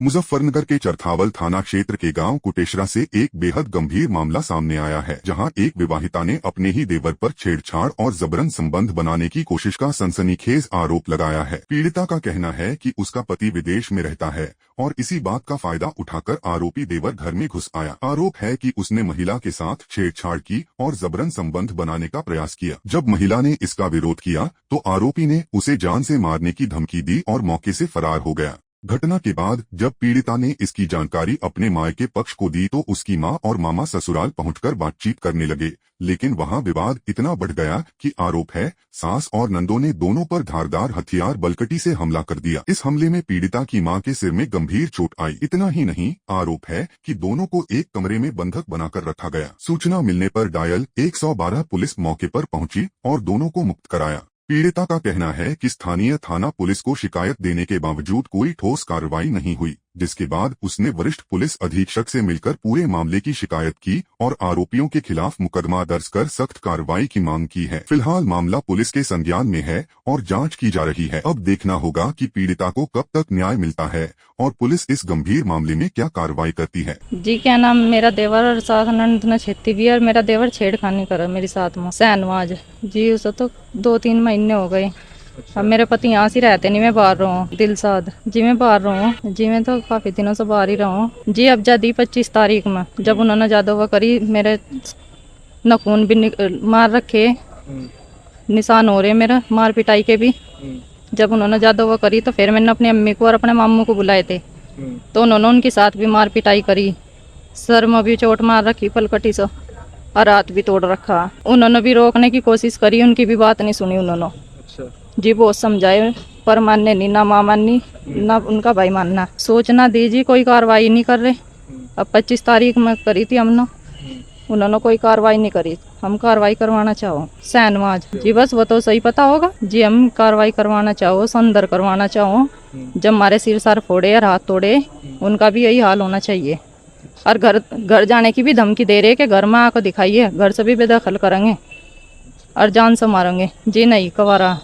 मुजफ्फरनगर के चरथावल थाना क्षेत्र के गांव कुटेशरा से एक बेहद गंभीर मामला सामने आया है, जहां एक विवाहिता ने अपने ही देवर पर छेड़छाड़ और जबरन संबंध बनाने की कोशिश का सनसनीखेज आरोप लगाया है। पीड़िता का कहना है कि उसका पति विदेश में रहता है और इसी बात का फायदा उठाकर आरोपी देवर घर में घुस आया। आरोप है कि उसने महिला के साथ छेड़छाड़ की और जबरन संबंध बनाने का प्रयास किया। जब महिला ने इसका विरोध किया तो आरोपी ने उसे जान से मारने की धमकी दी और मौके से फरार हो गया। घटना के बाद जब पीड़िता ने इसकी जानकारी अपने मायके पक्ष को दी तो उसकी मां और मामा ससुराल पहुंचकर बातचीत करने लगे, लेकिन वहां विवाद इतना बढ़ गया कि आरोप है सास और नंदों ने दोनों पर धारदार हथियार बलकटी से हमला कर दिया। इस हमले में पीड़िता की मां के सिर में गंभीर चोट आई। इतना ही नहीं, आरोप है कि दोनों को एक कमरे में बंधक बनाकर रखा गया। सूचना मिलने पर डायल 112 पुलिस मौके पर पहुंची और दोनों को मुक्त कराया। पीड़िता का कहना है कि स्थानीय थाना पुलिस को शिकायत देने के बावजूद कोई ठोस कार्रवाई नहीं हुई, जिसके बाद उसने वरिष्ठ पुलिस अधीक्षक से मिलकर पूरे मामले की शिकायत की और आरोपियों के खिलाफ मुकदमा दर्ज कर सख्त कार्रवाई की मांग की है। फिलहाल मामला पुलिस के संज्ञान में है और जांच की जा रही है। अब देखना होगा कि पीड़िता को कब तक न्याय मिलता है और पुलिस इस गंभीर मामले में क्या कार्रवाई करती है। जी क्या नाम, मेरा देवर और सास ननद ने छेती भी और मेरा देवर छेड़खानी करा मेरी साथ में शहनवाज जी। उसे तो 2-3 महीने हो गए। अब मेरे पति यहाँ से रहते नहीं, मैं बाहर रहा हूँ। दिलसाद जी मैं बाहर रहा हूँ जी, मैं तो काफी दिनों से बाहर ही रहा हूँ जी। अब जादी 25 तारीख में जब उन्होंने जादवा करी, मेरे नखून भी मार रखे, निशान हो रहे मेरे मार पिटाई के भी। जब उन्होंने जादवा करी तो फिर मैंने अपनी अम्मी को और अपने मामू को बुलाए थे, तो उन्होंने उनके साथ भी मार पिटाई करी। सर में भी चोट मार रखी पलकटी से और हाथ भी तोड़ रखा। उन्होंने भी रोकने की कोशिश करी, उनकी भी बात नहीं सुनी उन्होंने जी। बहुत समझाए पर मानने नहीं, ना माँ माननी ना उनका भाई मानना। सोचना दीजिए, कोई कार्रवाई नहीं कर रहे। अब 25 तारीख में करी थी हमने, उन्होंने कोई कार्रवाई नहीं करी। हम कार्रवाई करवाना चाहो शहनवाज जी, बस वो तो सही पता होगा जी। हम कार्रवाई करवाना चाहो, संदर करवाना चाहो। जब हमारे सिर सर फोड़े और हाथ तोड़े, उनका भी यही हाल होना चाहिए। और घर जाने की भी धमकी दे रहे कि घर में आकर दिखाइए, घर से भी बेदखल करेंगे और जान से मारेंगे जी। नहीं कवारा